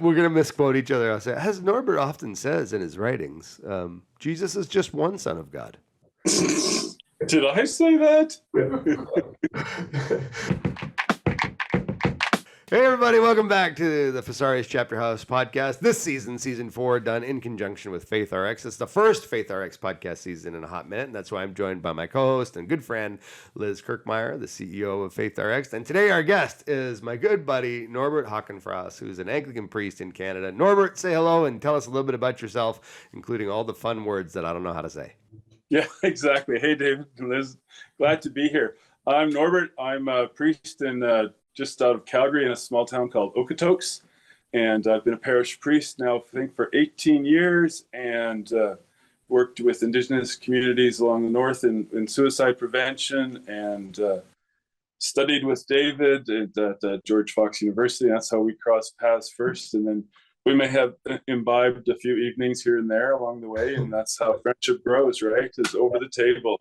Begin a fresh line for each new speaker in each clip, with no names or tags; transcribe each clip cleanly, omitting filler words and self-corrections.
we're gonna misquote each other. I'll say, as Norbert often says in his writings, Jesus is just one son of God.
Did I say that?
Hey everybody, welcome back to the Fossores Chapter House Podcast. This season, season 4, done in conjunction with Faith RX. It's the first Faith RX podcast season in a hot minute, and that's why I'm joined by my co-host and good friend, Liz Kirchmeier, the CEO of Faith RX. And today our guest is my good buddy, Norbert Haukenfrers, who's an Anglican priest in Canada. Norbert, say hello and tell us a little bit about yourself, including all the fun words that I don't know how to say.
Yeah, exactly. Hey, David and Liz, glad to be here. I'm Norbert. I'm a priest in just out of Calgary in a small town called Okotoks. And I've been a parish priest now, I think, for 18 years and worked with Indigenous communities along the north in suicide prevention and studied with David at George Fox University. That's how we crossed paths first. And then we may have imbibed a few evenings here and there along the way. And that's how friendship grows, right? Is over the table.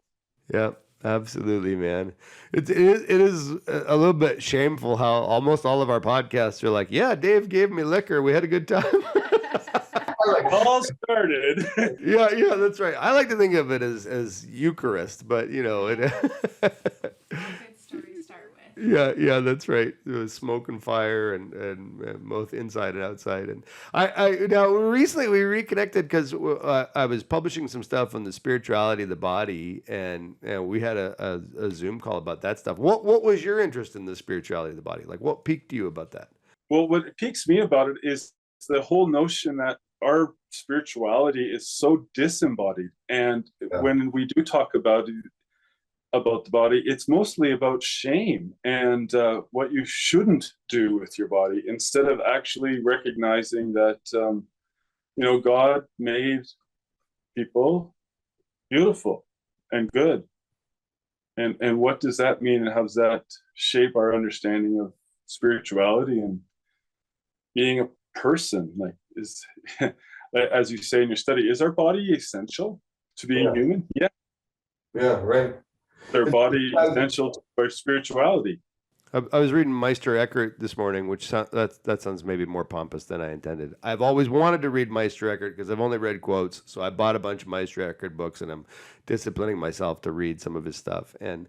Yep. Absolutely, man. It is a little bit shameful how almost all of our podcasts are like, yeah, Dave gave me liquor. We had a good time.
All started.
Yeah, that's right. I like to think of it as Eucharist, but you know, it.
Good story to start with.
Yeah, that's right. There was smoke and fire, and both inside and outside. And I now recently we reconnected because I was publishing some stuff on the spirituality of the body, and we had a Zoom call about that stuff. What was your interest in the spirituality of the body? Like, what piqued you about that?
Well, what piques me about it is the whole notion that our spirituality is so disembodied, and when we do talk about the body, it's mostly about shame and what you shouldn't do with your body, instead of actually recognizing that God made people beautiful and good, and what does that mean, and how does that shape our understanding of spirituality and being a person? Like, is as you say in your study, is our body essential to being human?
Yeah, right.
Their body essential to our spirituality.
I was reading Meister Eckhart this morning, which that sounds maybe more pompous than I intended. I've always wanted to read Meister Eckhart because I've only read quotes, so I bought a bunch of Meister Eckhart books, and I'm disciplining myself to read some of his stuff. And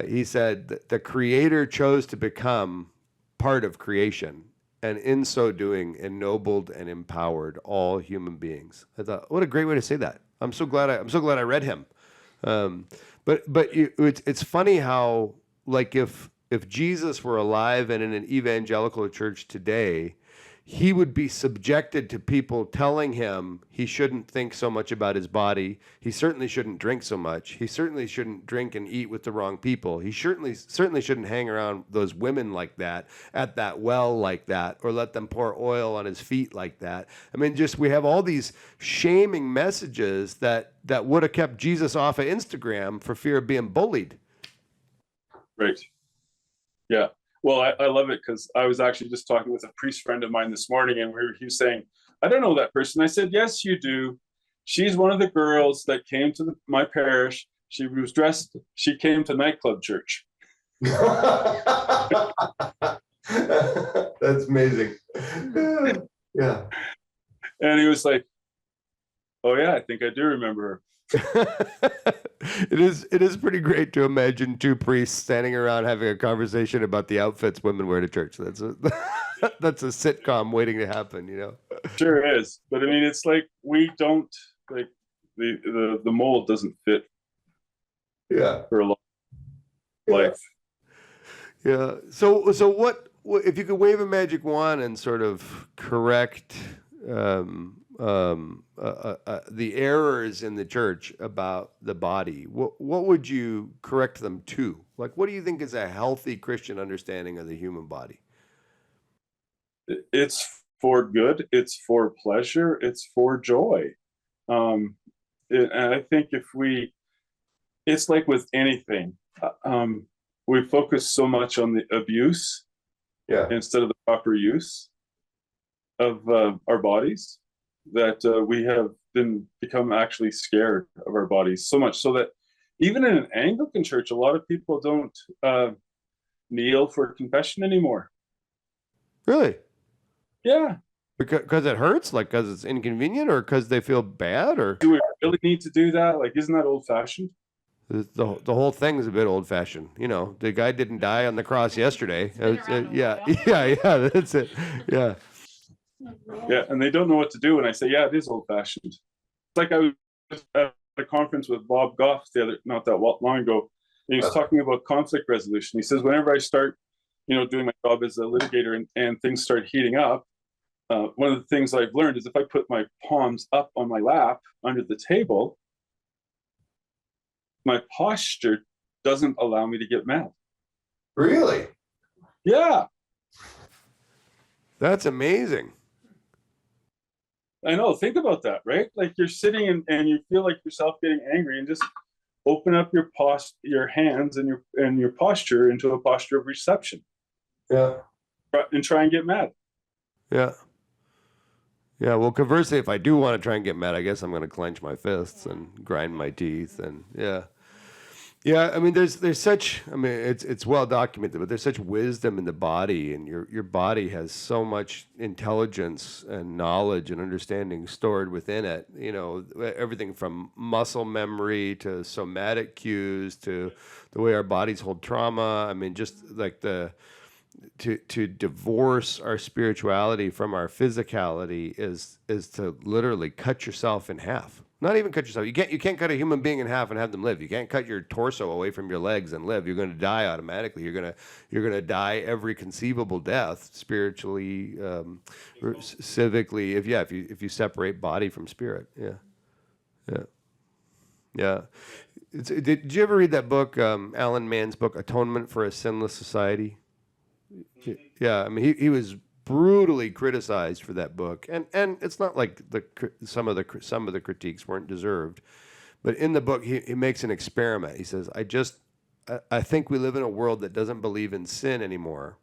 he said that the Creator chose to become part of creation, and in so doing, ennobled and empowered all human beings. I thought, what a great way to say that. I'm so glad I read him. But it's funny how, like, if Jesus were alive and in an evangelical church today, he would be subjected to people telling him he shouldn't think so much about his body. He certainly shouldn't drink so much. He certainly shouldn't drink and eat with the wrong people. He certainly shouldn't hang around those women like that, at that well like that, or let them pour oil on his feet like that. I mean, we have all these shaming messages that would have kept Jesus off of Instagram for fear of being bullied.
Right. Yeah. Well, I love it because I was actually just talking with a priest friend of mine this morning, and he was saying, I don't know that person. I said, yes, you do. She's one of the girls that came to my parish. She was dressed. She came to Nightclub church.
That's amazing. Yeah.
And he was like, oh, yeah, I think I do remember her.
It is pretty great to imagine two priests standing around having a conversation about the outfits women wear to church. That's a sitcom waiting to happen, you know.
Sure is, but I mean, it's like we don't, like, the mold doesn't fit.
Yeah.
For a long life.
Yeah. So what if you could wave a magic wand and sort of correct the errors in the church about the body, what would you correct them to? Like, what do you think is a healthy Christian understanding of the human body?
It's for good. It's for pleasure. It's for joy. And I think it's like with anything, we focus so much on the abuse instead of the proper use of our bodies, that we have become actually scared of our bodies so much so that even in an Anglican church, a lot of people don't kneel for confession anymore.
Really?
Yeah.
Because it hurts, like because it's inconvenient, or because they feel bad, or
Do we really need to do that? Like, isn't that old fashioned?
the whole thing is a bit old fashioned. You know, the guy didn't die on the cross yesterday. Yeah, that's it. Yeah.
Yeah, and they don't know what to do. And I say, yeah, it is old fashioned. It's like I was at a conference with Bob Goff not that long ago. And he was talking about conflict resolution. He says, whenever I start, doing my job as a litigator and things start heating up, one of the things I've learned is if I put my palms up on my lap under the table, my posture doesn't allow me to get mad.
Really?
Yeah.
That's amazing.
I know. Think about that, right? Like you're sitting and you feel like yourself getting angry, and just open up your hands and your posture into a posture of reception.
Yeah.
And try and get mad.
Yeah. Yeah. Well, conversely, if I do want to try and get mad, I guess I'm going to clench my fists and grind my teeth, and yeah. Yeah, I mean, there's such, I mean, it's well documented, but there's such wisdom in the body, and your body has so much intelligence and knowledge and understanding stored within it. You know, everything from muscle memory to somatic cues to the way our bodies hold trauma. I mean, just like to divorce our spirituality from our physicality is to literally cut yourself in half. Not even cut yourself. You can't cut a human being in half and have them live. You can't cut your torso away from your legs and live. You're going to die automatically. You're going to die every conceivable death, spiritually, civically. If you separate body from spirit. Yeah. Did you ever read that book, Alan Mann's book, Atonement for a Sinless Society? Yeah, I mean, he was brutally criticized for that book, and it's not like some of the critiques weren't deserved, but in the book he makes an experiment. He says, I think we live in a world that doesn't believe in sin anymore,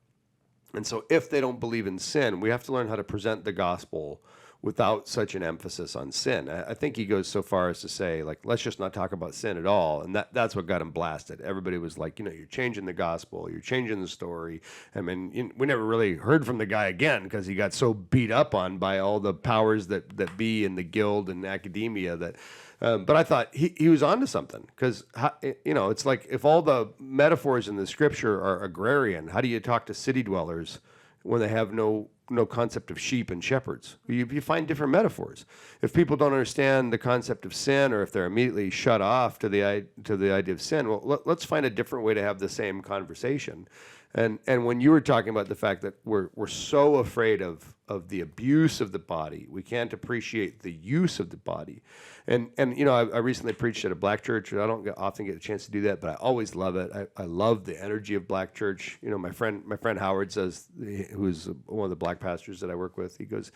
and so if they don't believe in sin, we have to learn how to present the gospel without such an emphasis on sin. I think he goes so far as to say, like, let's just not talk about sin at all. And that's what got him blasted. Everybody was like, you're changing the gospel, you're changing the story. I mean, we never really heard from the guy again because he got so beat up on by all the powers that be in the guild and academia that. But I thought he was onto something, because it's like if all the metaphors in the scripture are agrarian, how do you talk to city dwellers when they have no concept of sheep and shepherds? You find different metaphors. If people don't understand the concept of sin, or if they're immediately shut off to the idea of sin, well, let's find a different way to have the same conversation. And when you were talking about the fact that we're so afraid of the abuse of the body, we can't appreciate the use of the body. And I recently preached at a black church. I don't often get a chance to do that, but I always love it. I love the energy of black church. My friend Howard says, who's one of the black pastors that I work with, he goes,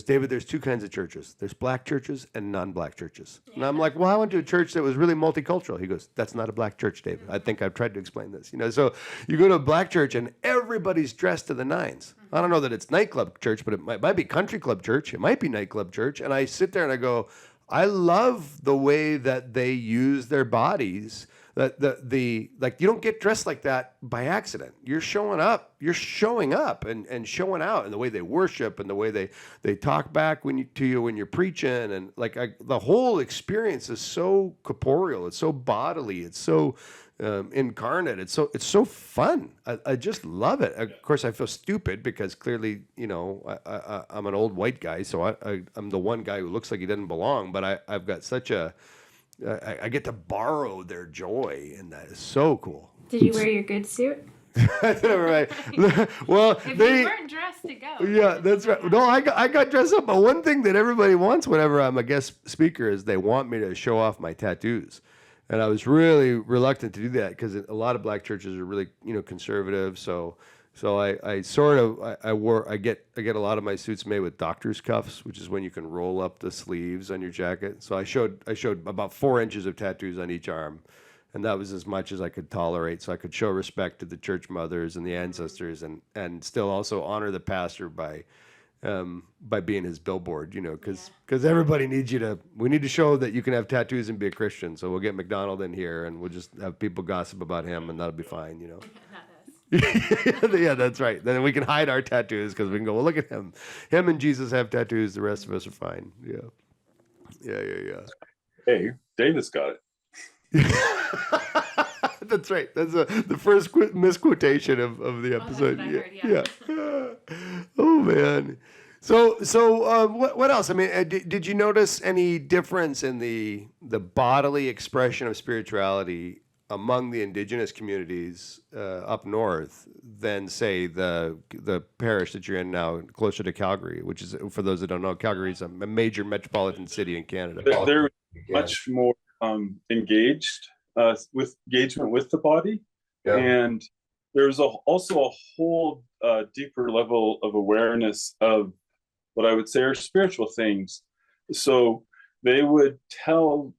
David, there's two kinds of churches. There's black churches and non-black churches. And I'm like, well, I went to a church that was really multicultural. He goes, that's not a black church, David. I think I've tried to explain this. So you go to a black church and everybody's dressed to the nines. I don't know that it's nightclub church, but it might be country club church. It might be nightclub church. And I sit there and I go, I love the way that they use their bodies. That like you don't get dressed like that by accident. You're showing up. You're showing up and showing out, and the way they worship and the way they talk back to you when you're preaching, and the whole experience is so corporeal. It's so bodily. It's so incarnate. It's so fun. I just love it. Of course, I feel stupid because clearly, I'm an old white guy, so I'm the one guy who looks like he doesn't belong. But I've got such I get to borrow their joy, and that is so cool.
Did you wear your good suit?
Right. Well,
if you weren't dressed to go.
Yeah, that's right. No, I got dressed up. But one thing that everybody wants whenever I'm a guest speaker is they want me to show off my tattoos. And I was really reluctant to do that because a lot of black churches are really, conservative. So I get a lot of my suits made with doctor's cuffs, which is when you can roll up the sleeves on your jacket. So I showed about 4 inches of tattoos on each arm, and that was as much as I could tolerate. So I could show respect to the church mothers and the ancestors, and still also honor the pastor by being his billboard, because everybody needs we need to show that you can have tattoos and be a Christian. So we'll get McDonald in here and we'll just have people gossip about him and that'll be fine,
Not us.
Yeah, that's right. Then we can hide our tattoos because we can go, well, look at him. Him and Jesus have tattoos. The rest of us are fine. Yeah.
Hey, David's got it.
That's right. That's the first misquotation of the episode.
That's what I heard,
Yeah. Oh man. So what else? I mean, did you notice any difference in the bodily expression of spirituality among the indigenous communities up north than, say, the parish that you're in now, closer to Calgary, which is, for those that don't know, Calgary is a major metropolitan city in Canada.
They're much more engaged with engagement with the body, and there's also a whole deeper level of awareness of what I would say are spiritual things. So they would tell,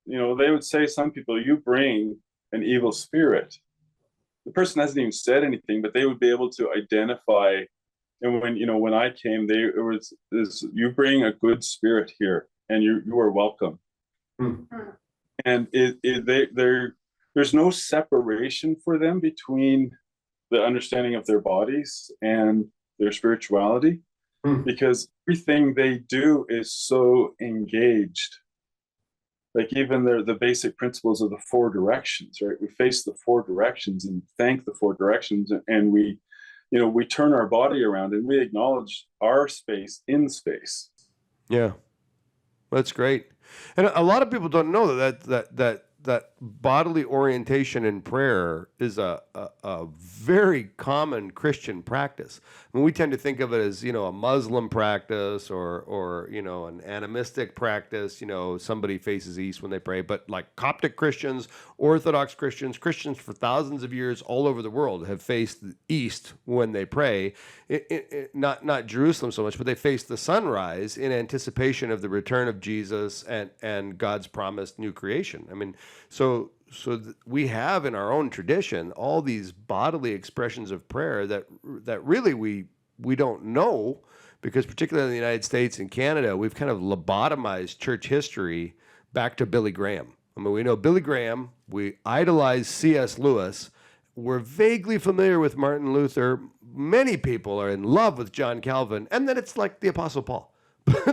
they would say, some people, you bring an evil spirit. The person hasn't even said anything, but they would be able to identify. And when I came, it was you bring a good spirit here, and you are welcome. And there's no separation for them between the understanding of their bodies and their spirituality, because everything they do is so engaged. Like even the basic principles of the four directions, right? We face the four directions and thank the four directions, and we turn our body around and we acknowledge our space in space.
Yeah, that's great. And a lot of people don't know that bodily orientation in prayer is a very common Christian practice. I mean, we tend to think of it as, a Muslim practice or an animistic practice. Somebody faces east when they pray. But like Coptic Christians, Orthodox Christians for thousands of years all over the world have faced east when they pray. Not Jerusalem so much, but they face the sunrise in anticipation of the return of Jesus and God's promised new creation. I mean, so we have in our own tradition all these bodily expressions of prayer that really we don't know, because particularly in the United States and Canada, we've kind of lobotomized church history back to Billy Graham. I mean, we know Billy Graham, we idolize C.S. Lewis, we're vaguely familiar with Martin Luther, many people are in love with John Calvin, and then it's like the Apostle Paul.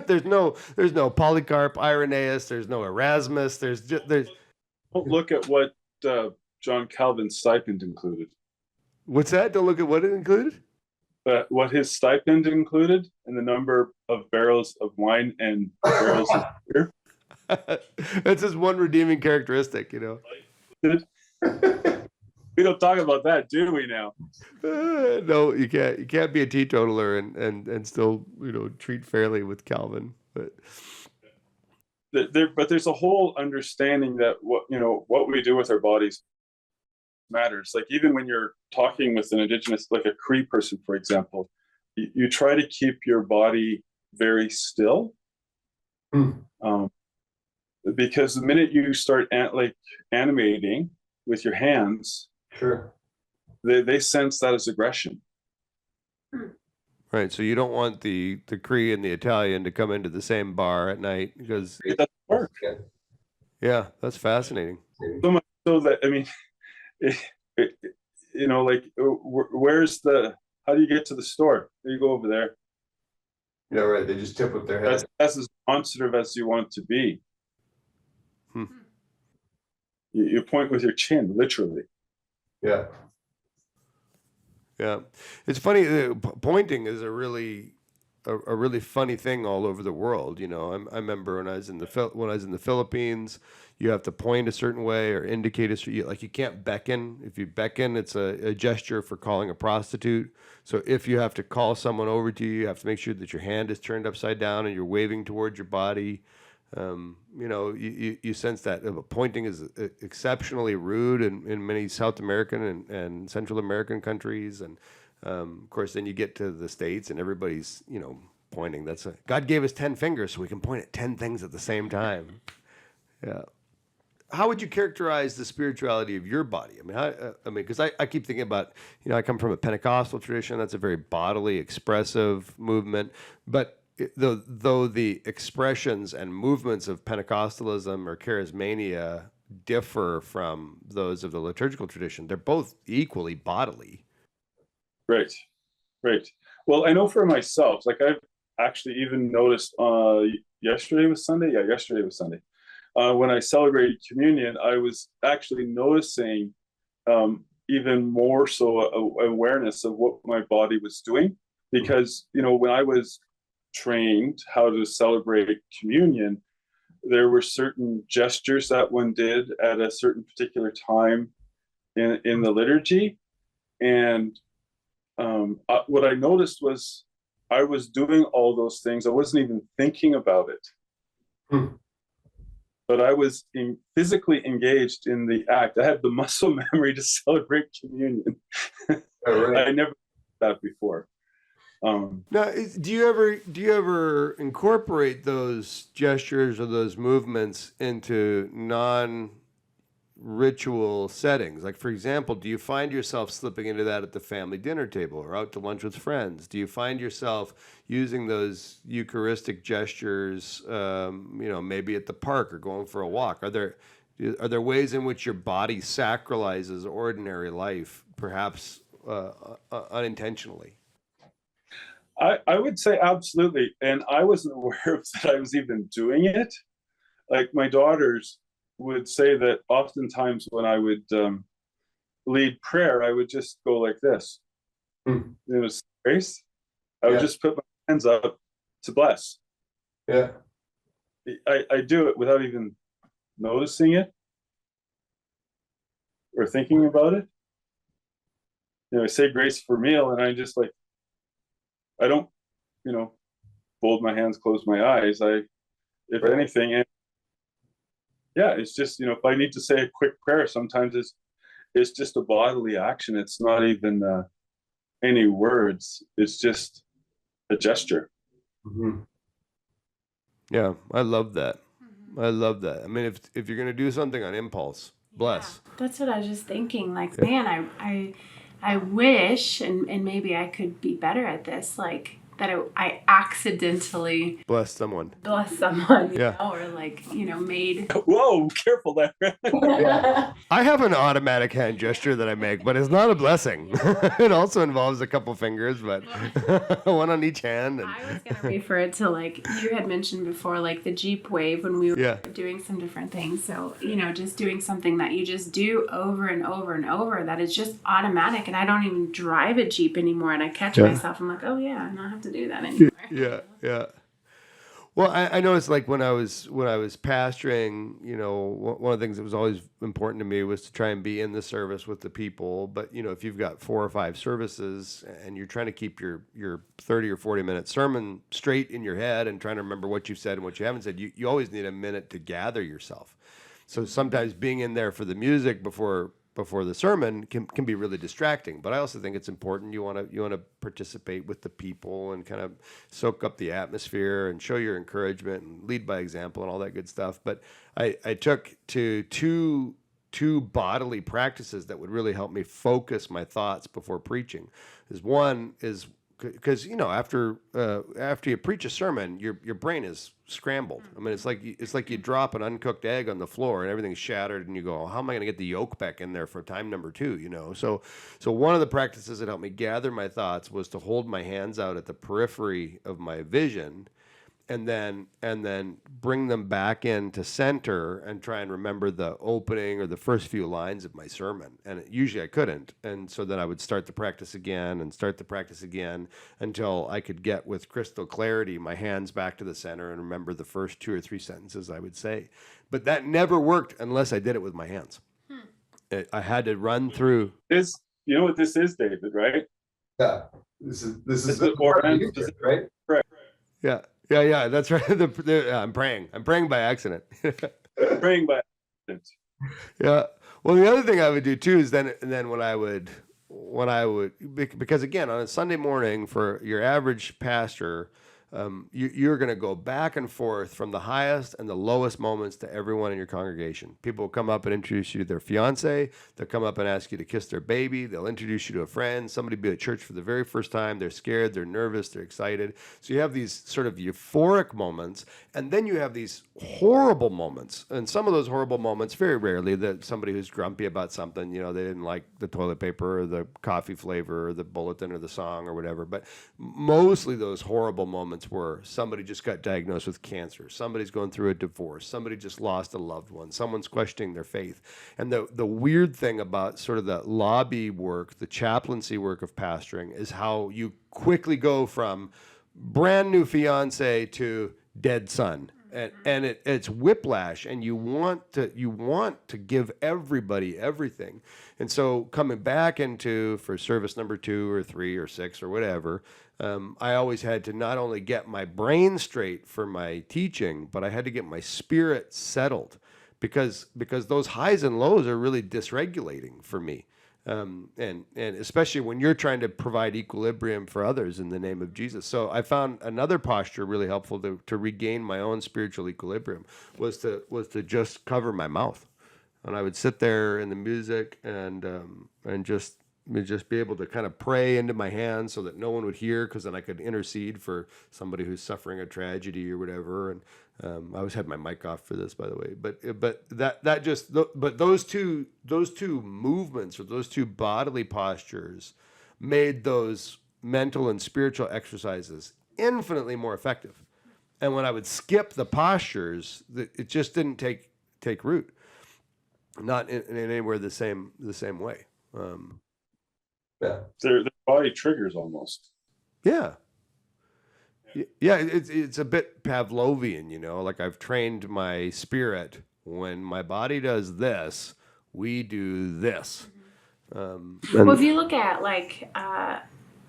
there's no Polycarp, Irenaeus, there's no Erasmus, there's
Don't look at what John Calvin's stipend included.
What's that? Don't look at what it included?
What his stipend included, and the number of barrels of wine and barrels of beer.
That's his one redeeming characteristic,
We don't talk about that, do we now?
No, you can't. You can't be a teetotaler and still, treat fairly with Calvin. But
there's a whole understanding that what we do with our bodies matters. Like even when you're talking with an indigenous, like a Cree person, for example, you try to keep your body very still, because the minute you start animating with your hands,
sure,
they sense that as aggression.
Right, so you don't want the Cree and the Italian to come into the same bar at night because
it doesn't work.
Yeah, that's fascinating.
So much so that, I mean, where's how do you get to the store? You go over there.
Yeah, right. They just tip with their head.
That's as demonstrative as you want to be. You point with your chin, literally.
Yeah. Yeah, it's funny. Pointing is a really funny thing all over the world. I remember when I was in the Philippines, you have to point a certain way or indicate you can't beckon. If you beckon, it's a gesture for calling a prostitute. So if you have to call someone over to you, you have to make sure that your hand is turned upside down and you're waving towards your body. You sense that pointing is exceptionally rude in many South American and Central American countries, and of course, then you get to the States and everybody's pointing. God gave us 10 fingers so we can point at 10 things at the same time. Yeah. How would you characterize the spirituality of your body? Because I keep thinking about, I come from a Pentecostal tradition. That's a very bodily, expressive movement, but though the expressions and movements of Pentecostalism or charismania differ from those of the liturgical tradition, they're both equally bodily.
Right. Right. Well, I know for myself, like I've actually even noticed yesterday was Sunday. Yeah, yesterday was Sunday. When I celebrated communion, I was actually noticing even more so awareness of what my body was doing. Because, when I was trained how to celebrate communion, there were certain gestures that one did at a certain particular time in the liturgy. And what I noticed was I was doing all those things. I wasn't even thinking about it. But I was physically engaged in the act. I had the muscle memory to celebrate communion. Right. I never did that before.
Now, do you ever incorporate those gestures or those movements into non-ritual settings? Like, for example, do you find yourself slipping into that at the family dinner table or out to lunch with friends? Do you find yourself using those Eucharistic gestures, maybe at the park or going for a walk? Are there ways in which your body sacralizes ordinary life, perhaps unintentionally?
I would say absolutely. And I wasn't aware of that I was even doing it. Like my daughters would say that oftentimes when I would lead prayer, I would just go like this. It was grace. I would just put my hands up to bless.
Yeah.
I do it without even noticing it or thinking about it. I say grace for meal, and I just I don't, fold my hands, close my eyes. If anything, and it's just, if I need to say a quick prayer, sometimes it's just a bodily action. It's not even any words. It's just a gesture.
Mm-hmm. Yeah, I love that. I love that. I mean, if you're going to do something on impulse, bless.
Yeah, that's what I was just thinking. Like, man, I wish, and maybe I could be better at this, like that I accidentally
bless someone,
you know, or made.
Whoa, careful there.
Yeah. I have an automatic hand gesture that I make, but it's not a blessing. It also involves a couple fingers, but one on each hand. And...
I was going to refer it to, you had mentioned before, the Jeep wave when we were doing some different things. So, just doing something that you just do over and over and over that is just automatic. And I don't even drive a Jeep anymore. And I catch myself. I'm like, oh, yeah, I don't have to do that anymore.
Yeah. Well, I noticed when I was pastoring, one of the things that was always important to me was to try and be in the service with the people. But, if you've got 4 or 5 services and you're trying to keep your 30 or 40-minute sermon straight in your head and trying to remember what you've said and what you haven't said, you always need a minute to gather yourself. So sometimes being in there for the music before the sermon can be really distracting. But I also think it's important. You want to participate with the people and kind of soak up the atmosphere and show your encouragement and lead by example and all that good stuff. But I took to two bodily practices that would really help me focus my thoughts before preaching. One is because after you preach a sermon, your brain is scrambled. I mean, it's like you drop an uncooked egg on the floor and everything's shattered, and you go, how am I going to get the yolk back in there for time number 2? So one of the practices that helped me gather my thoughts was to hold my hands out at the periphery of my vision, and then bring them back into center and try and remember the opening or the first few lines of my sermon. And usually I couldn't. And so then I would start the practice again until I could get with crystal clarity my hands back to the center and remember the first 2 or 3 sentences I would say. But that never worked unless I did it with my hands. I had to run through.
You know what this is, David, right?
Yeah. This is the right?
Correct.
Yeah. Yeah, that's right. I'm praying by accident.
Praying by accident.
Yeah. Well, the other thing I would do too is then when I would, because again, on a Sunday morning for your average pastor, you're going to go back and forth from the highest and the lowest moments to everyone in your congregation. People will come up and introduce you to their fiance. They'll come up and ask you to kiss their baby. They'll introduce you to a friend. Somebody be at church for the very first time. They're scared. They're nervous. They're excited. So you have these sort of euphoric moments, and then you have these horrible moments. And some of those horrible moments, very rarely, that somebody who's grumpy about something, they didn't like the toilet paper or the coffee flavor or the bulletin or the song or whatever. But mostly those horrible moments were somebody just got diagnosed with cancer, somebody's going through a divorce, somebody just lost a loved one, someone's questioning their faith. And the weird thing about sort of the lobby work, the chaplaincy work of pastoring, is how you quickly go from brand new fiance to dead son. And it's whiplash, and you want to give everybody everything. And so coming back for service number 2 or 3 or 6 or whatever, I always had to not only get my brain straight for my teaching, but I had to get my spirit settled, because those highs and lows are really dysregulating for me. And especially when you're trying to provide equilibrium for others in the name of Jesus. So I found another posture really helpful to regain my own spiritual equilibrium was to just cover my mouth, and I would sit there in the music and just be able to kind of pray into my hands so that no one would hear, because then I could intercede for somebody who's suffering a tragedy or whatever. And I always had my mic off for this, by the way. But those two movements, or those two bodily postures, made those mental and spiritual exercises infinitely more effective. And when I would skip the postures, it just didn't take root, not in anywhere the same way.
Yeah, they're body triggers almost.
Yeah. Yeah, it's a bit Pavlovian, like I've trained my spirit. When my body does this, we do this.
Well, if you look at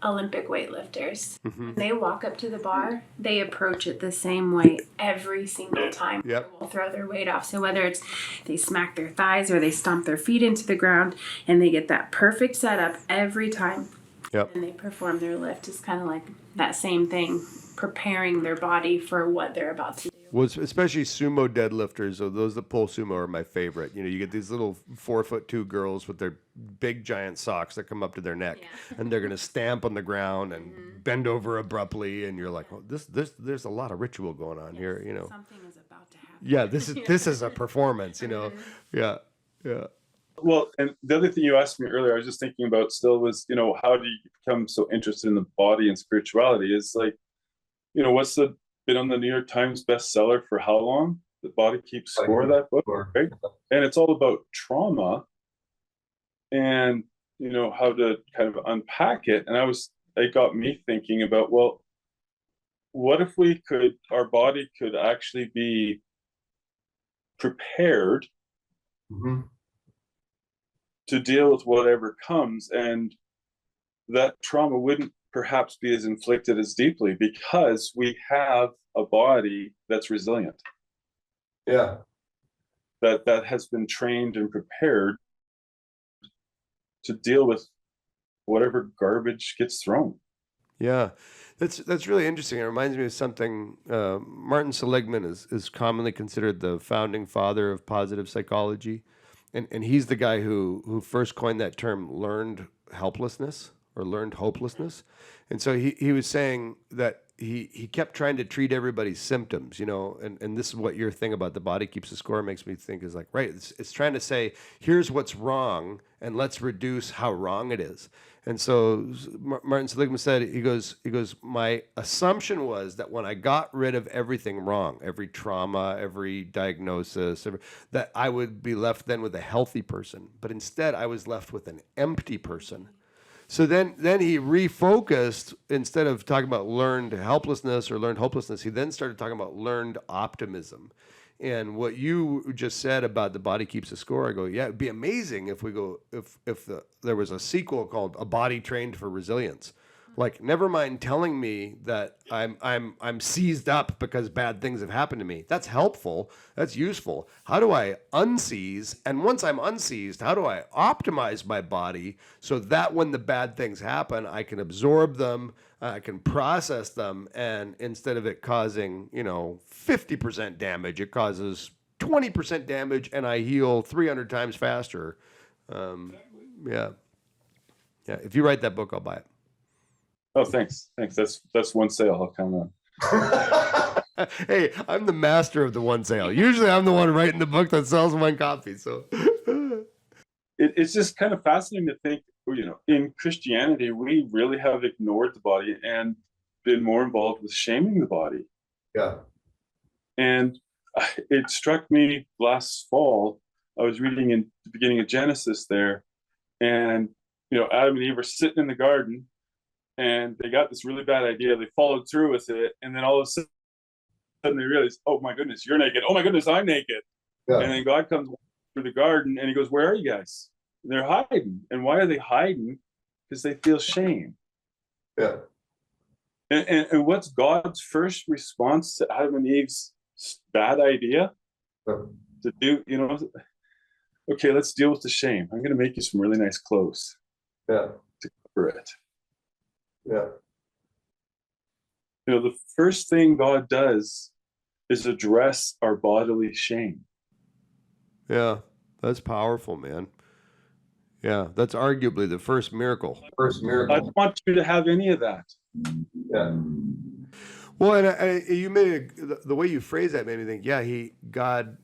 Olympic weightlifters, when they walk up to the bar, they approach it the same way every single time.
Yep.
They will throw their weight off. So whether it's they smack their thighs or they stomp their feet into the ground, and they get that perfect setup every time.
Yep.
And they perform their lift. It's kind of like that same thing, preparing their body for what they're about to do.
Well, especially sumo deadlifters, or those that pull sumo, are my favorite. You get these little 4'2" girls with their big giant socks that come up to their neck, and they're going to stamp on the ground and bend over abruptly, and you're like, oh, there's a lot of ritual going on here,
Something is about to happen.
Yeah, this is a performance, Yeah.
Well, and the other thing you asked me earlier, I was just thinking about still was, how do you become so interested in the body and spirituality? Is like, what's been on the New York Times bestseller for how long? The Body Keeps Score, that book, right? And it's all about trauma and, how to kind of unpack it. And it got me thinking about, well, what if our body could actually be prepared to deal with whatever comes, and that trauma wouldn't perhaps be as inflicted as deeply because we have a body that's resilient.
Yeah.
That has been trained and prepared to deal with whatever garbage gets thrown.
Yeah. That's really interesting. It reminds me of something. Martin Seligman is commonly considered the founding father of positive psychology. And he's the guy who first coined that term learned helplessness or learned hopelessness. And so he was saying that he kept trying to treat everybody's symptoms, and this is what your thing about the body keeps the score makes me think is like, right, it's trying to say, here's what's wrong, and let's reduce how wrong it is. And so Martin Seligman said, he goes, my assumption was that when I got rid of everything wrong, every trauma, every diagnosis, that I would be left then with a healthy person. But instead, I was left with an empty person. So then he refocused, instead of talking about learned helplessness or learned hopelessness, he then started talking about learned optimism. And what you just said about the body keeps a score, I go, yeah, it'd be amazing if there was a sequel called A Body Trained for Resilience. Like, never mind telling me that I'm seized up because bad things have happened to me. That's helpful. That's useful. How do I unseize? And once I'm unseized, how do I optimize my body so that when the bad things happen, I can absorb them, I can process them, and instead of it causing, 50% damage, it causes 20% damage, and I heal 300 times faster. Yeah. If you write that book, I'll buy it.
Oh, thanks. That's one sale. I'll count on.
Hey, I'm the master of the one sale. Usually I'm the one writing the book that sells one copy. So
it's just kind of fascinating to think, in Christianity, we really have ignored the body and been more involved with shaming the body.
Yeah.
And it struck me last fall. I was reading in the beginning of Genesis there, and Adam and Eve are sitting in the garden, and they got this really bad idea. They followed through with it, and then all of a sudden they realize, oh my goodness, you're naked. Oh my goodness, I'm naked. Yeah. And then God comes through the garden, and he goes, where are you guys? And they're hiding. And why are they hiding? Because they feel shame.
Yeah.
And what's God's first response to Adam and Eve's bad idea? To do, okay, let's deal with the shame. I'm going to make you some really nice clothes.
Yeah.
To cover it.
Yeah.
The first thing God does is address our bodily shame.
Yeah, that's powerful, man. Yeah, that's arguably the first miracle.
I don't want you to have any of that.
Yeah. Well, and you made the way you phrase that made me think. Yeah, God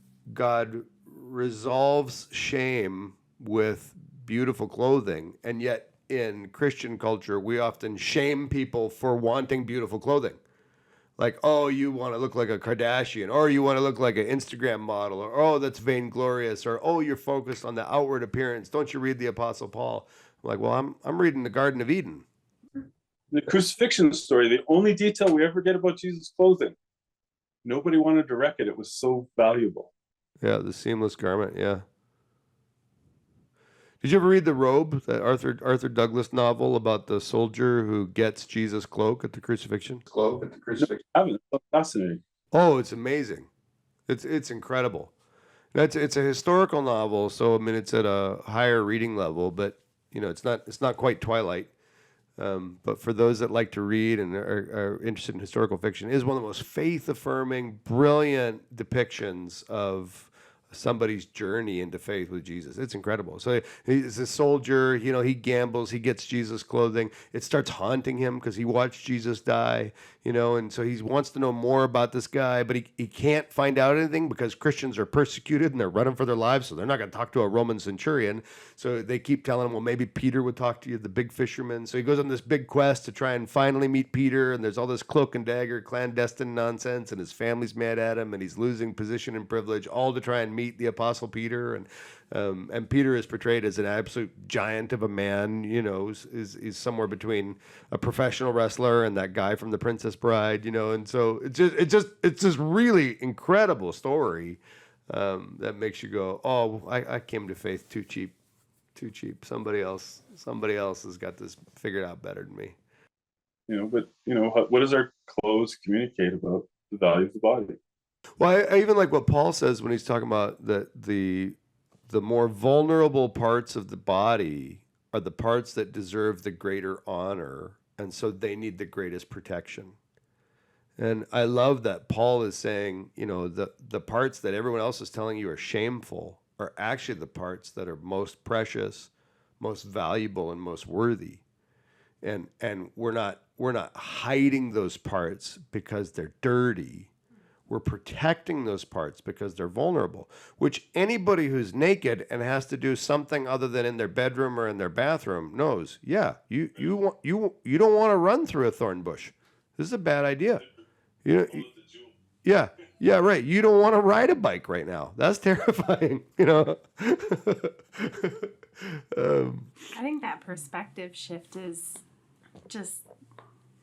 resolves shame with beautiful clothing, and yet in Christian culture, we often shame people for wanting beautiful clothing. Like, oh, you want to look like a Kardashian, or you want to look like an Instagram model, or oh, that's vainglorious, or oh, you're focused on the outward appearance. Don't you read the Apostle Paul? I'm like, well, I'm reading the Garden of Eden.
The crucifixion story, the only detail we ever get about Jesus' clothing. Nobody wanted to wreck it. It was so valuable.
Yeah, the seamless garment, yeah. Did you ever read The Robe, that Arthur Douglas novel about the soldier who gets Jesus' cloak at the crucifixion?
No, I haven't. That's fascinating.
Oh, it's amazing. It's incredible. It's a historical novel, so I mean it's at a higher reading level, but it's not quite Twilight. But for those that like to read and are interested in historical fiction, it is one of the most faith-affirming, brilliant depictions of somebody's journey into faith with Jesus. It's incredible. So he's a soldier, he gambles, he gets Jesus clothing. It starts haunting him because he watched Jesus die, and so he wants to know more about this guy, but he can't find out anything because Christians are persecuted and they're running for their lives, so they're not going to talk to a Roman centurion. So they keep telling him, well, maybe Peter would talk to you, the big fisherman. So he goes on this big quest to try and finally meet Peter, and there's all this cloak and dagger clandestine nonsense, and his family's mad at him, and he's losing position and privilege, all to try and meet the Apostle Peter. And Peter is portrayed as an absolute giant of a man, is somewhere between a professional wrestler and that guy from The Princess Bride, and so it's this really incredible story that makes you go, oh, I came to faith too cheap. Somebody else has got this figured out better than me.
But what does our clothes communicate about the value of the body?
Well, I even like what Paul says when he's talking about the more vulnerable parts of the body are the parts that deserve the greater honor, and so they need the greatest protection. And I love that Paul is saying, the parts that everyone else is telling you are shameful are actually the parts that are most precious, most valuable, and most worthy. And we're not hiding those parts because they're dirty. We're protecting those parts because they're vulnerable, which anybody who's naked and has to do something other than in their bedroom or in their bathroom knows. Yeah, you don't want to run through a thorn bush. This is a bad idea. Yeah, right. You don't want to ride a bike right now. That's terrifying,
I think that perspective shift is just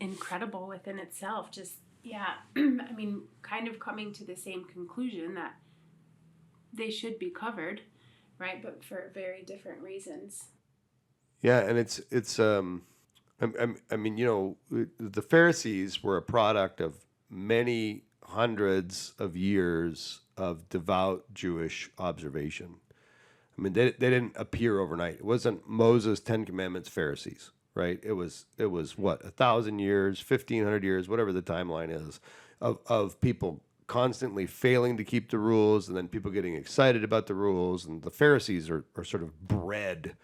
incredible within itself. Just, yeah, I mean, kind of coming to the same conclusion that they should be covered, right? But for very different reasons.
Yeah, and it's I mean, the Pharisees were a product of many hundreds of years of devout Jewish observation. I mean, they didn't appear overnight. It wasn't Moses' 10 Commandments Pharisees, right? It was what, 1,000 years, 1,500 years, whatever the timeline is, of people constantly failing to keep the rules, and then people getting excited about the rules, and the Pharisees are sort of bred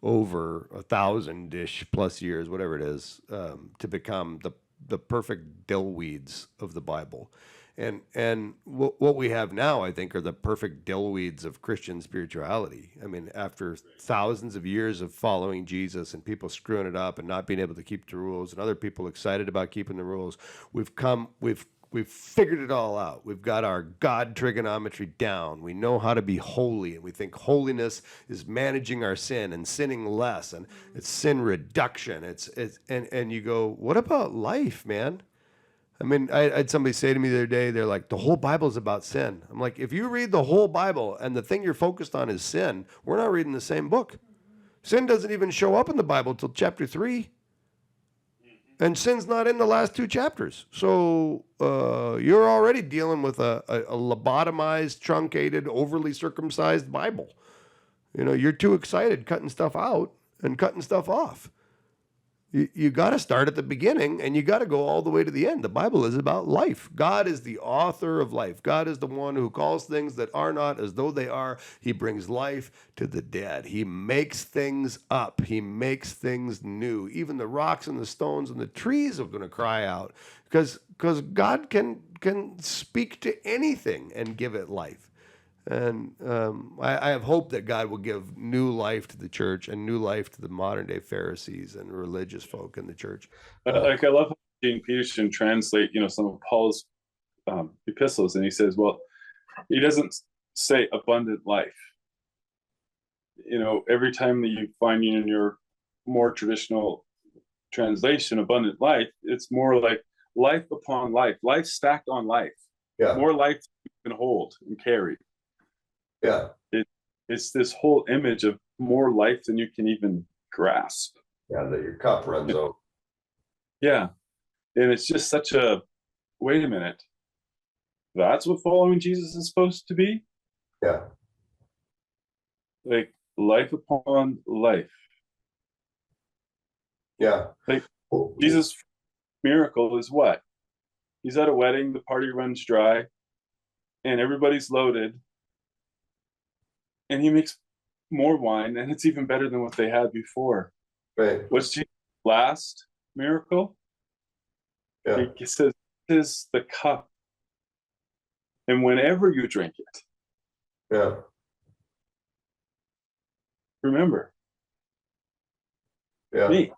over 1,000-ish plus years, whatever it is, to become the perfect dillweeds of the Bible. And what we have now, I think, are the perfect dillweeds of Christian spirituality. I mean, after thousands of years of following Jesus and people screwing it up and not being able to keep the rules, and other people excited about keeping the rules, we've figured it all out. We've got our God trigonometry down. We know how to be holy, and we think holiness is managing our sin and sinning less, and it's sin reduction. And you go, what about life, man? I mean, I had somebody say to me the other day, they're like, the whole Bible is about sin. I'm like, if you read the whole Bible and the thing you're focused on is sin, we're not reading the same book. Sin doesn't even show up in the Bible till chapter 3. And sin's not in the last 2 chapters. So you're already dealing with a lobotomized, truncated, overly circumcised Bible. You know, you're too excited cutting stuff out and cutting stuff off. You got to start at the beginning, and you got to go all the way to the end. The Bible is about life. God is the author of life. God is the one who calls things that are not as though they are. He brings life to the dead. He makes things up. He makes things new. Even the rocks and the stones and the trees are going to cry out, because God can speak to anything and give it life. And I have hope that God will give new life to the church and new life to the modern day Pharisees and religious folk in the church.
I love how Dean Peterson translate, some of Paul's epistles, and he says, well, he doesn't say abundant life. Every time that you find in your more traditional translation, abundant life, it's more like life upon life, life stacked on life. Yeah. More life you can hold and carry. Yeah, it's this whole image of more life than you can even grasp.
Yeah, that your cup runs over.
Yeah, and it's just such a, wait a minute, that's what following Jesus is supposed to be? Yeah. Like life upon life. Yeah. Like Jesus' miracle is what? He's at a wedding, the party runs dry, and everybody's loaded. And he makes more wine, and it's even better than what they had before. Right. What's Jesus' last miracle? Yeah. He says, "This is the cup, and whenever you drink it, yeah, remember, yeah, me."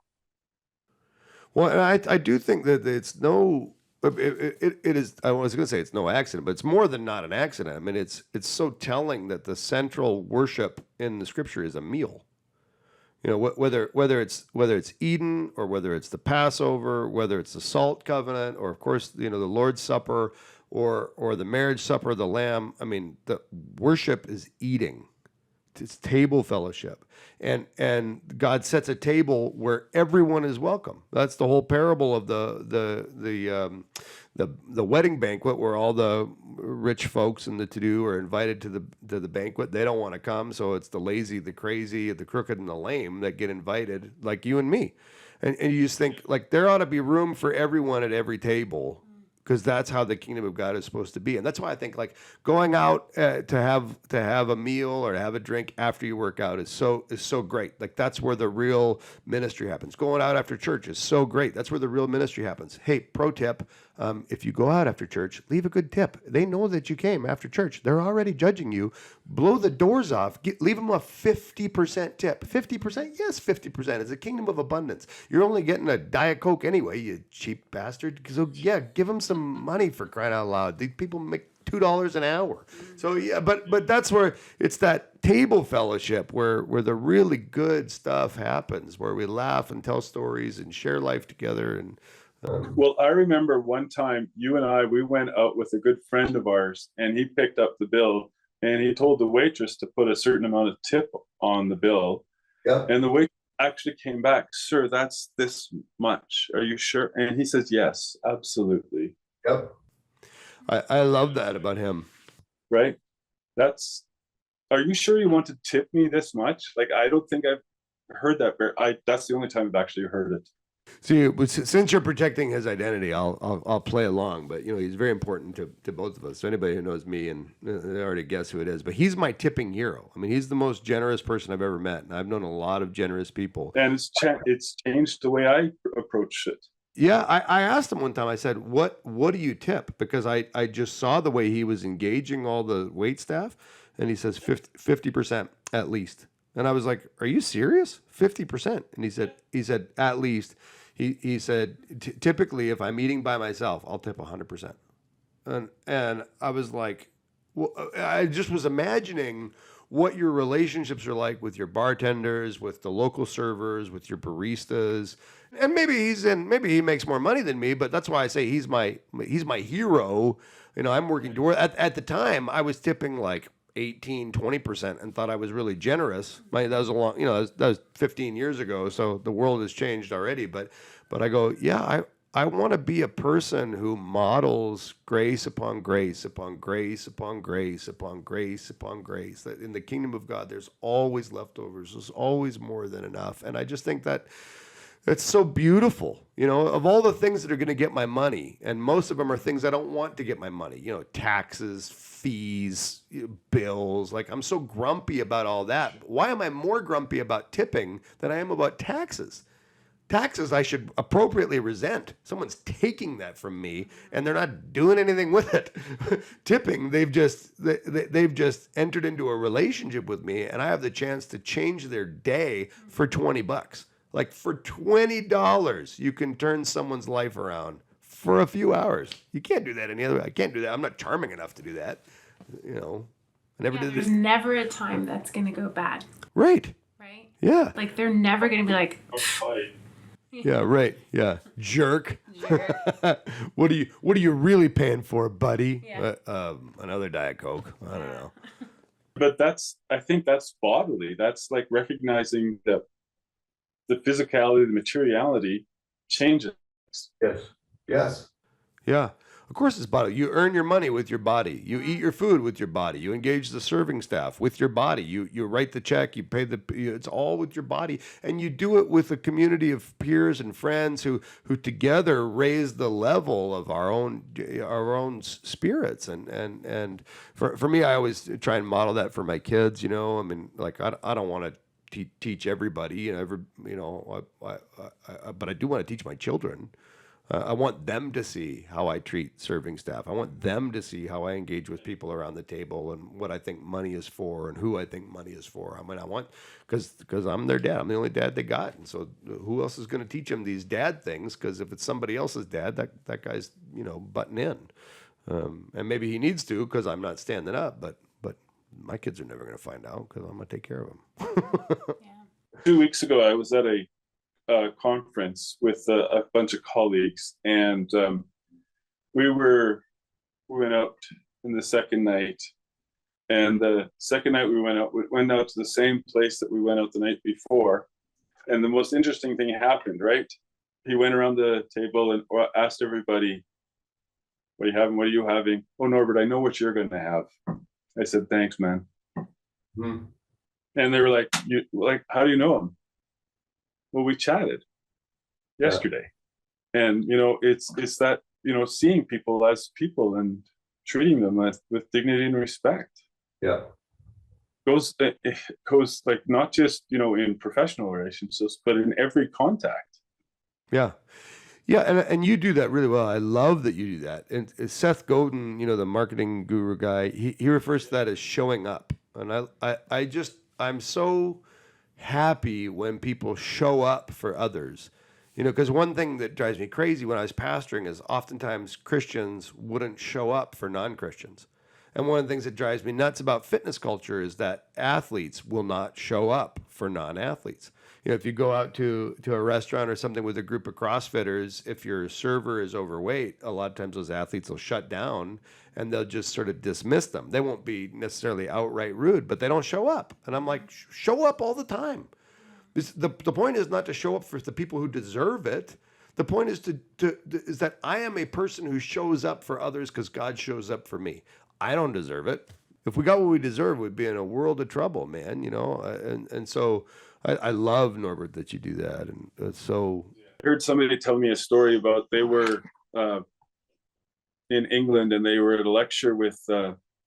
Well, and I do think that it's no. It is. I was going to say it's no accident, but it's more than not an accident. I mean, it's so telling that the central worship in the Scripture is a meal. Whether it's Eden, or whether it's the Passover, whether it's the Salt Covenant, or of course the Lord's Supper, or the marriage supper of the Lamb. I mean, the worship is eating. It's table fellowship, and God sets a table where everyone is welcome. That's the whole parable of the wedding banquet, where all the rich folks and the to-do are invited to the banquet. They don't want to come, so it's the lazy, the crazy, the crooked, and the lame that get invited, like you and me. And you just think, like, there ought to be room for everyone at every table, because that's how the kingdom of God is supposed to be. And that's why I think, like, going out to have a meal or to have a drink after you work out is so great. Like, that's where the real ministry happens. Going out after church is so great. That's where the real ministry happens. Hey, pro tip, if you go out after church, leave a good tip. They know that you came after church. They're already judging you. Blow the doors off. Leave them a 50% tip. 50%? Yes, 50%. It's a kingdom of abundance. You're only getting a Diet Coke anyway, you cheap bastard. So, yeah, give them some money, for crying out loud. These people make $2 an hour. So, yeah, but that's where it's that table fellowship where the really good stuff happens, where we laugh and tell stories and share life together. And
well, I remember one time you and we went out with a good friend of ours, and he picked up the bill, and he told the waitress to put a certain amount of tip on the bill. Yeah. And the waitress actually came back, "Sir, that's this much. Are you sure?" And he says, "Yes, absolutely." Yep.
I love that about him.
Right? Are you sure you want to tip me this much? Like, I don't think I've heard that. That's the only time I've actually heard it.
See, since you're protecting his identity, I'll play along. But he's very important to both of us. So anybody who knows me, and they already guess who it is. But he's my tipping hero. I mean, he's the most generous person I've ever met, and I've known a lot of generous people.
And it's changed the way I approach it.
Yeah, I asked him one time. I said, "What do you tip?" Because I just saw the way he was engaging all the wait staff, and he says 50% at least. And I was like, "Are you serious? 50%?" And he said at least. He said, typically, if I'm eating by myself, I'll tip 100%. And I was like, well, I just was imagining what your relationships are like with your bartenders, with the local servers, with your baristas. And maybe he makes more money than me, but that's why I say he's my hero. I'm working toward, at the time I was tipping like 18, 20% and thought I was really generous. That was that was 15 years ago. So the world has changed already, but I go, yeah, I want to be a person who models grace upon grace, upon grace, upon grace, upon grace, upon grace. That in the kingdom of God, there's always leftovers. There's always more than enough. And I just think that it's so beautiful, of all the things that are going to get my money, and most of them are things I don't want to get my money, taxes, fees, bills. Like, I'm so grumpy about all that. Why am I more grumpy about tipping than I am about taxes? Taxes I should appropriately resent. Someone's taking that from me and they're not doing anything with it. Tipping, they've just entered into a relationship with me, and I have the chance to change their day for $20. Like, for $20, you can turn someone's life around for a few hours. You can't do that any other way. I can't do that. I'm not charming enough to do that. I never did this.
There's never a time that's going to go bad.
Right.
Right?
Yeah.
Like, they're never going to be like,
yeah, right. Yeah. Jerk. What are you really paying for, buddy? Yeah. Another Diet Coke. I don't know.
But I think that's bodily. That's like recognizing that the physicality, the materiality changes.
Yes. Yeah. Of course it's body. You earn your money with your body. You eat your food with your body. You engage the serving staff with your body. You write the check. You pay it's all with your body. And you do it with a community of peers and friends who together raise the level of our own spirits. And for me, I always try and model that for my kids. I mean, like, I don't want to teach everybody, but I do want to teach my children. I want them to see how I treat serving staff. I want them to see how I engage with people around the table and what I think money is for and who I think money is for. I mean, I want, because I'm their dad. I'm the only dad they got. And so who else is going to teach them these dad things? Because if it's somebody else's dad, that guy's, butting in. And maybe he needs to, because I'm not standing up. But my kids are never going to find out, because I'm going to take care of them.
yeah.
2 weeks ago, I was at a conference with a bunch of colleagues, and we went out in the second night, and the second night we went out to the same place that we went out the night before, and the most interesting thing happened. Right, he went around the table and asked everybody, "What are you having? What are you having?" "Oh, Norbert, I know what you're going to have." I said, "Thanks, man." And they were like, "How do you know him?" "Well, we chatted yesterday." And it's that seeing people as people and treating them with dignity and respect.
Yeah,
It goes like not just in professional relationships, but in every contact.
Yeah. Yeah, and you do that really well. I love that you do that. And Seth Godin, the marketing guru guy, he refers to that as showing up. And I'm so happy when people show up for others. Because one thing that drives me crazy when I was pastoring is oftentimes Christians wouldn't show up for non-Christians. And one of the things that drives me nuts about fitness culture is that athletes will not show up for non-athletes. If you go out to a restaurant or something with a group of CrossFitters, if your server is overweight, a lot of times those athletes will shut down and they'll just sort of dismiss them. They won't be necessarily outright rude, but they don't show up. And I'm like, show up all the time. The point is not to show up for the people who deserve it. The point is is that I am a person who shows up for others because God shows up for me. I don't deserve it. If we got what we deserve, we'd be in a world of trouble, man. You know, and so I love, Norbert, that you do that, and it's so.
I heard somebody tell me a story about they were in England and they were at a lecture with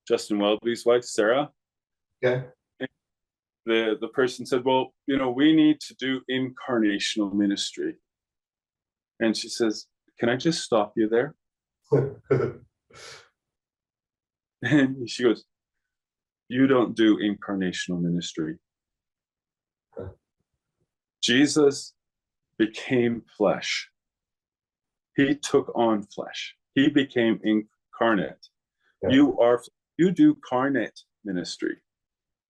Justin Welby's wife, Sarah.
Okay.
And the person said, well, you know, we need to do incarnational ministry. And she says, can I just stop you there? And she goes, you don't do incarnational ministry. Jesus became flesh. He took on flesh. He became incarnate. Yeah. You do carnate ministry.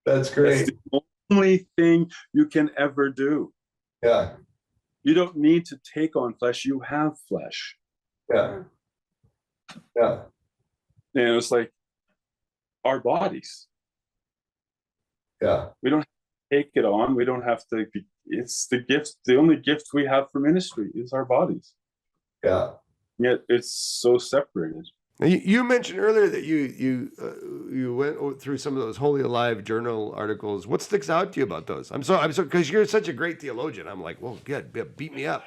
That's great.
That's the only thing you can ever do.
Yeah.
You don't need to take on flesh. You have flesh.
Yeah. Yeah.
And it's like our bodies.
Yeah.
We don't have to take it on. We don't have to. It's the gift. The only gift we have for ministry is our bodies.
Yeah.
Yet it's so separated.
Now, you mentioned earlier that you went through some of those Holy Alive journal articles. What sticks out to you about those? I'm so because you're such a great theologian. I'm like, well, good, beat me up.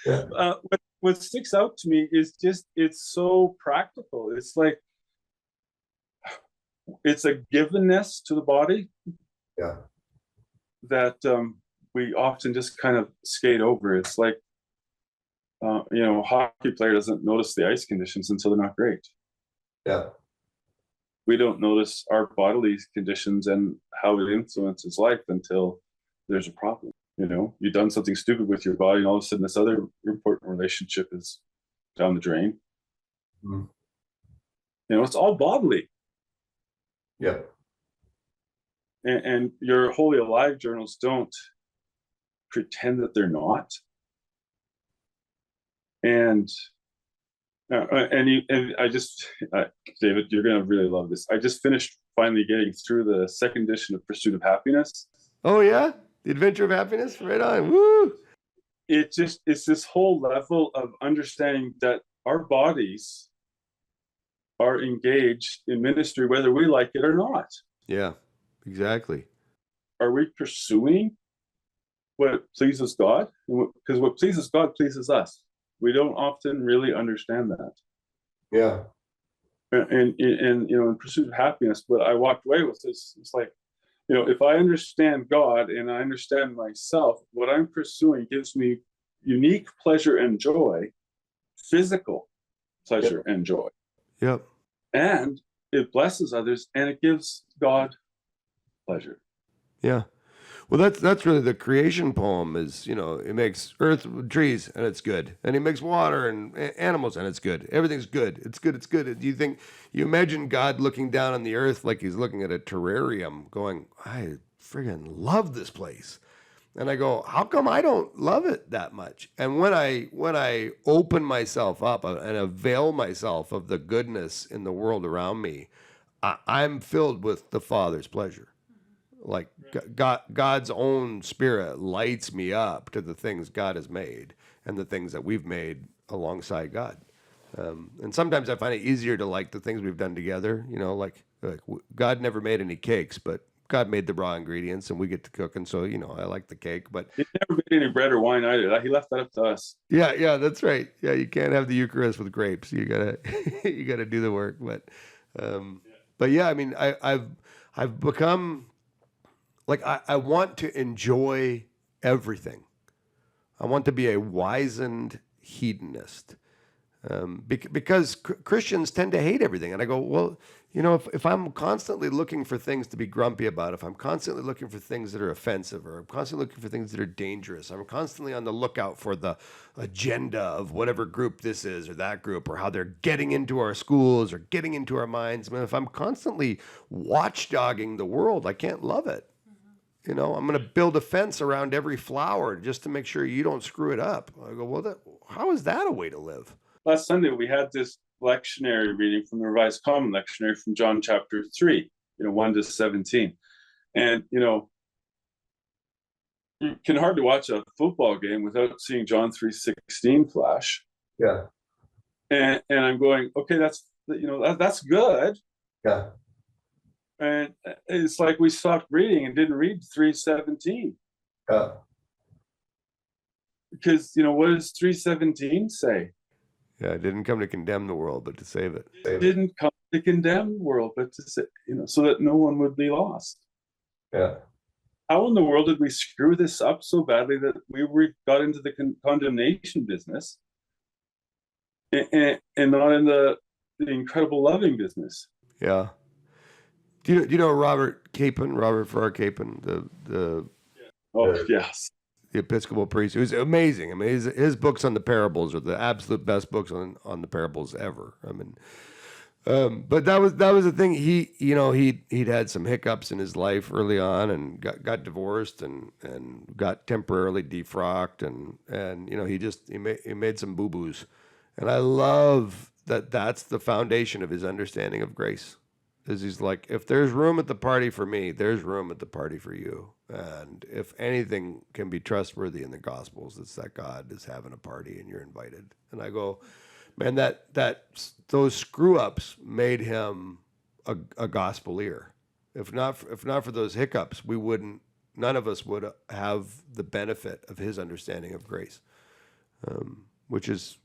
Yeah. What sticks out to me is just it's so practical. It's like it's a givenness to the body.
Yeah.
That we often just kind of skate over. It's like you know, a hockey player doesn't notice the ice conditions until they're not great.
Yeah.
We don't notice our bodily conditions and how it influences life until there's a problem. You know, you've done something stupid with your body, and all of a sudden this other important relationship is down the drain.
Mm.
You know, it's all bodily.
Yeah.
And your Holy Alive journals don't pretend that they're not. And I just, David, you're going to really love this. I just finished finally getting through the second edition of Pursuit of Happiness.
Oh, yeah? The Adventure of Happiness? Right on. Woo!
It's this whole level of understanding that our bodies are engaged in ministry, whether we like it or not.
Yeah, exactly.
Are we pursuing what pleases God? Because what pleases God pleases us. We don't often really understand that.
Yeah.
And you know, in Pursuit of Happiness, what I walked away with is it's like, you know, if I understand God and I understand myself, what I'm pursuing gives me unique pleasure and joy, physical pleasure and joy.
Yep.
And it blesses others and it gives God pleasure.
Yeah. Well, that's really the creation poem is, you know, it makes earth, trees, and it's good. And it makes water and animals, and it's good. Everything's good. It's good. It's good. Do you imagine God looking down on the earth like he's looking at a terrarium going, I friggin' love this place. And I go, how come I don't love it that much? And when I open myself up and avail myself of the goodness in the world around me, I'm filled with the Father's pleasure. Like God's own spirit lights me up to the things God has made and the things that we've made alongside God. And sometimes I find it easier to like the things we've done together. You know, like God never made any cakes, but God made the raw ingredients and we get to cook. And so, you know, I like the cake, but
he never made any bread or wine either. He left that up to us.
Yeah, that's right. Yeah, you can't have the Eucharist with grapes. You gotta do the work. But yeah, I mean, I've become. Like, I want to enjoy everything. I want to be a wizened hedonist. Because Christians tend to hate everything. And I go, well, you know, if I'm constantly looking for things to be grumpy about, if I'm constantly looking for things that are offensive, or I'm constantly looking for things that are dangerous, I'm constantly on the lookout for the agenda of whatever group this is or that group, or how they're getting into our schools or getting into our minds. I mean, if I'm constantly watchdogging the world, I can't love it. You know, I'm going to build a fence around every flower just to make sure you don't screw it up. I go, well, how is that a way to live?
Last Sunday, we had this lectionary reading from the Revised Common Lectionary from John chapter 3, 1 to 17. And, you can hardly watch a football game without seeing John 3:16 flash.
Yeah.
And I'm going, okay, that's good.
Yeah.
And it's like we stopped reading and didn't read 3:17. Because, what does 3:17 say?
Yeah, I didn't come to condemn the world, but to save it.
It didn't come to condemn the world, but to say, so that no one would be lost.
Yeah.
How in the world did we screw this up so badly that we got into the condemnation business and not in the incredible loving business?
Yeah. Do you know Robert Farrar Capon, the
Yes.
The Episcopal priest? It was amazing. I mean, his books on the parables are the absolute best books on the parables ever. I mean, but that was the thing. He'd had some hiccups in his life early on, and got divorced and got temporarily defrocked, and he made some boo boos, and I love that. That's the foundation of his understanding of grace. Is he's like, if there's room at the party for me, there's room at the party for you. And if anything can be trustworthy in the Gospels, it's that God is having a party and you're invited. And I go, man, those screw ups made him a gospelier. If not for those hiccups, none of us would have the benefit of his understanding of grace, which is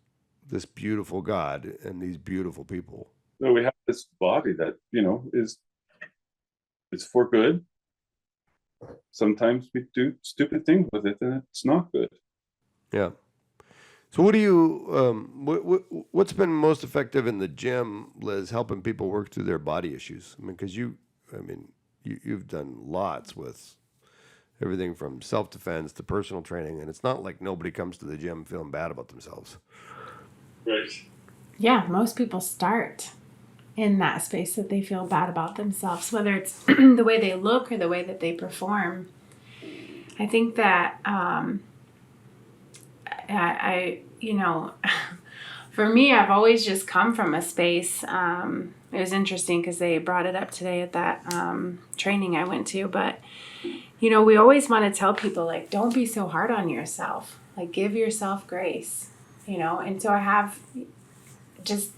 this beautiful God and these beautiful people.
So we have this body that, it's for good. Sometimes we do stupid things with it and it's not good.
Yeah. So what do you, what's been most effective in the gym, Liz, helping people work through their body issues? I mean, because you've done lots with everything from self-defense to personal training, and it's not like nobody comes to the gym feeling bad about themselves.
Right.
Yeah, most people start in that space that they feel bad about themselves, whether it's the way they look or the way that they perform. I think that for me, I've always just come from a space. It was interesting because they brought it up today at that training I went to. But, we always want to tell people, like, don't be so hard on yourself. Like, give yourself grace, And so I have just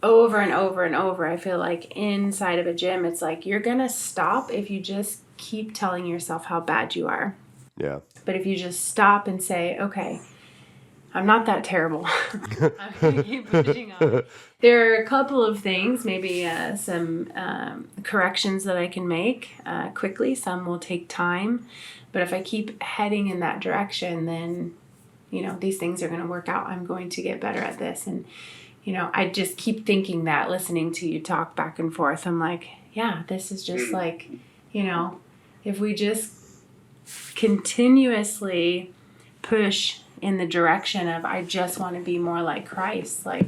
over and over and over, I feel like inside of a gym, it's like you're going to stop if you just keep telling yourself how bad you are.
Yeah.
But if you just stop and say, okay, I'm not that terrible. I'm going to keep pushing on. There are a couple of things, maybe some corrections that I can make quickly. Some will take time. But if I keep heading in that direction, then, these things are going to work out. I'm going to get better at this. And I just keep thinking that, listening to you talk back and forth. I'm like, yeah, this is just like, if we just continuously push in the direction of, I just want to be more like Christ, like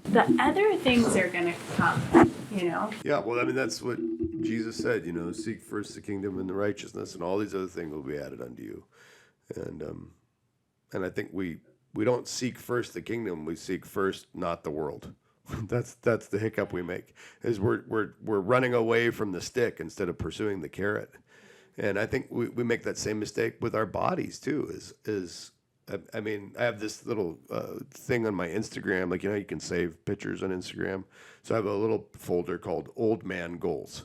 the other things are going to come,
Yeah, well, I mean, that's what Jesus said, seek first the kingdom and the righteousness, and all these other things will be added unto you. And I think we don't seek first the kingdom, we seek first not the world. That's the hiccup we make, is we're running away from the stick instead of pursuing the carrot. And I think we make that same mistake with our bodies too, I have this little thing on my Instagram, like, you can save pictures on Instagram. So I have a little folder called Old Man Goals.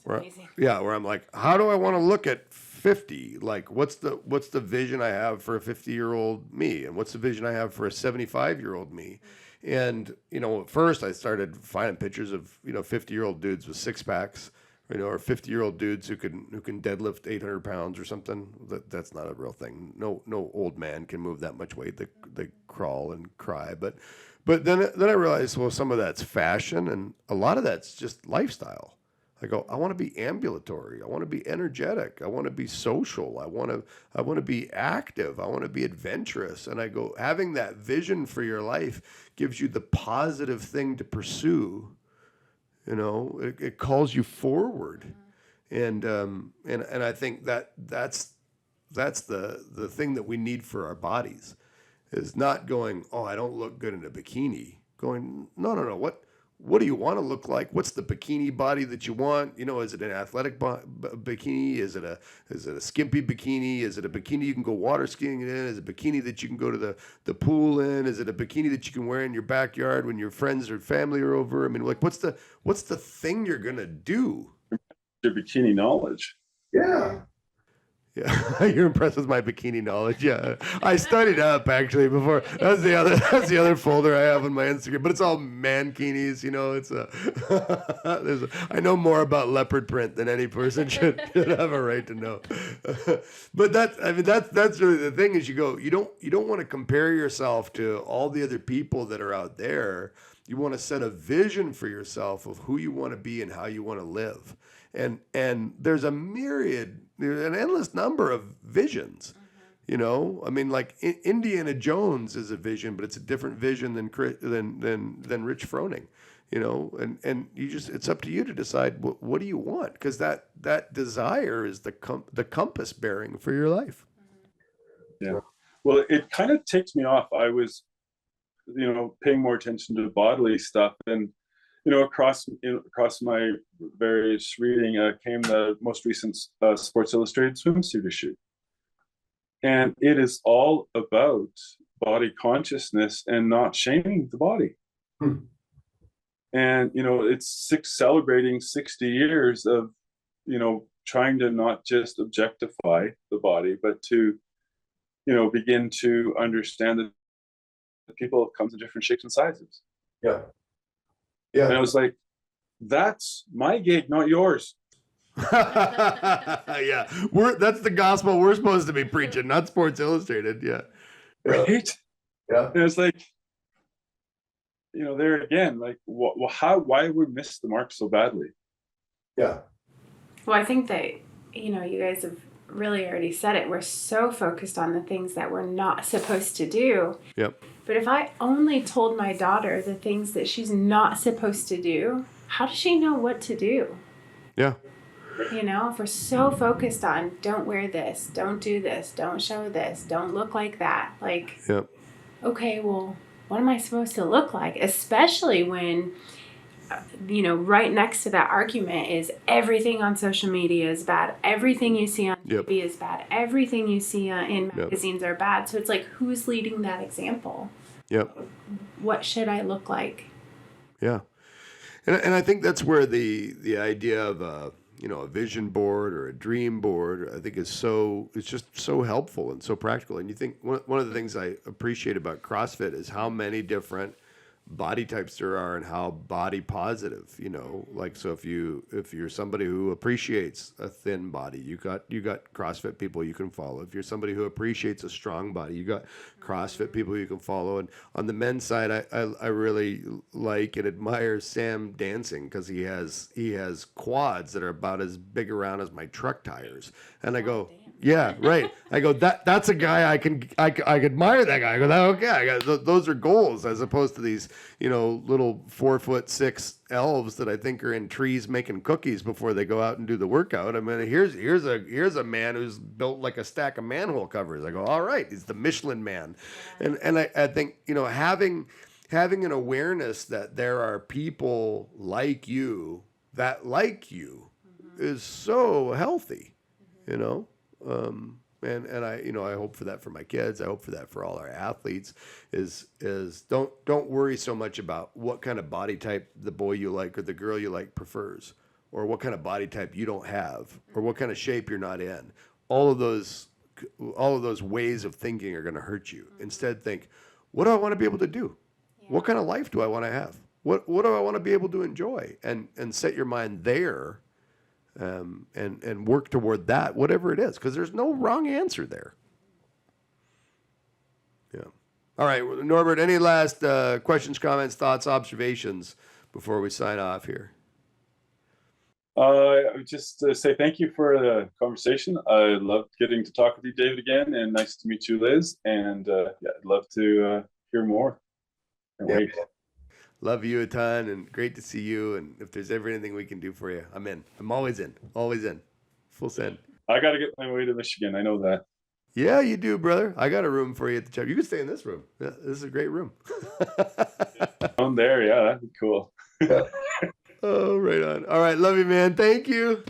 Where I'm like, how do I want to look at 50? Like, what's the vision I have for a 50-year-old me? And what's the vision I have for a 75-year-old me? And, at first I started finding pictures of, 50-year-old dudes with six packs, or 50-year-old dudes who can deadlift 800 pounds or something. That's not a real thing. No old man can move that much weight. They crawl and cry. But then I realized, well, some of that's fashion and a lot of that's just lifestyle. I go, I want to be ambulatory. I want to be energetic. I want to be social. I want to be active. I want to be adventurous. And I go, having that vision for your life gives you the positive thing to pursue. It calls you forward. And I think that's the thing that we need for our bodies, is not going, oh, I don't look good in a bikini. Going, no. what do you want to look like? What's the bikini body that you want? You know, is it an athletic bikini? Is it a skimpy bikini? Is it a bikini you can go water skiing in? Is it a bikini that you can go to the pool in? Is it a bikini that you can wear in your backyard when your friends or family are over? I mean, like, what's the thing you're gonna do?
Your bikini knowledge.
Yeah. Yeah, you're impressed with my bikini knowledge. Yeah, I studied up actually before. That's the other folder I have on my Instagram. But it's all mankinis. You know, I know more about leopard print than any person should have a right to know. But that's really the thing is you don't want to compare yourself to all the other people that are out there. You want to set a vision for yourself of who you want to be and how you want to live. And there's an endless number of visions, you know. I mean, like Indiana Jones is a vision, but it's a different vision than Rich Froning, you know. And it's up to you to decide what do you want, because that desire is the compass bearing for your life.
Yeah. Well, it kind of takes me off. I was, you know, paying more attention to the bodily stuff, and you know, across my various reading came the most recent Sports Illustrated swimsuit issue. And it is all about body consciousness and not shaming the body. And, you know, it's celebrating 60 years of, you know, trying to not just objectify the body, but to, you know, begin to understand that people come in different shapes and sizes.
Yeah. Yeah.
And I was like, that's my gig, not yours.
Yeah. That's the gospel we're supposed to be preaching, not Sports Illustrated. Yeah.
Right?
Yeah.
And it's like, you know, there again, like, why would we miss the mark so badly?
Yeah.
Well, I think that, you know, you guys have really already said it. We're so focused on the things that we're not supposed to do.
Yep.
But if I only told my daughter the things that she's not supposed to do, how does she know what to do?
Yeah.
You know, if we're so focused on don't wear this, don't do this, don't show this, don't look like that. Like,
yep.
Okay, well, what am I supposed to look like? Especially when, you know, right next to that argument is everything on social media is bad. Everything you see on TV is bad. Everything you see in magazines are bad. So it's like, who's leading that example?
Yep.
What should I look like?
Yeah. And I think that's where the idea of a vision board or a dream board, I think it's just so helpful and so practical. And you think one of the things I appreciate about CrossFit is how many different body types there are and how body positive, you know, like, so if you're somebody who appreciates a thin body, you got CrossFit people you can follow. If you're somebody who appreciates a strong body, you got CrossFit people you can follow. And on the men's side, I really like and admire Sam Dancing, because he has quads that are about as big around as my truck tires. And I go, yeah, right. I go, that's a guy I admire that guy. I go, okay, those are goals, as opposed to these, you know, little 4'6" elves that I think are in trees making cookies before they go out and do the workout. I mean, here's a man who's built like a stack of manhole covers. I go, all right, he's the Michelin man. And I think, you know, having an awareness that there are people like you that like you is so healthy, you know. And I hope for that for my kids. I hope for that for all our athletes is don't worry so much about what kind of body type the boy you like or the girl you like prefers, or what kind of body type you don't have, or what kind of shape you're not in. All of those ways of thinking are going to hurt you. Instead, think, what do I want to be able to do? Yeah. What kind of life do I want to have? What do I want to be able to enjoy? And set your mind there. And work toward that, whatever it is, because there's no wrong answer there. Yeah. All right, Norbert, any last questions, comments, thoughts, observations before we sign off here?
Just say thank you for the conversation. I loved getting to talk with you, David, again, and nice to meet you, Liz. And I'd love to hear more. Wait.
Love you a ton, and great to see you. And if there's ever anything we can do for you, I'm in. I'm always in. Always in. Full send.
I got to get my way to Michigan. I know that.
Yeah, you do, brother. I got a room for you at the chapter. You can stay in this room. Yeah, this is a great room.
Down there, yeah, that'd be cool.
Oh, right on. All right. Love you, man. Thank you.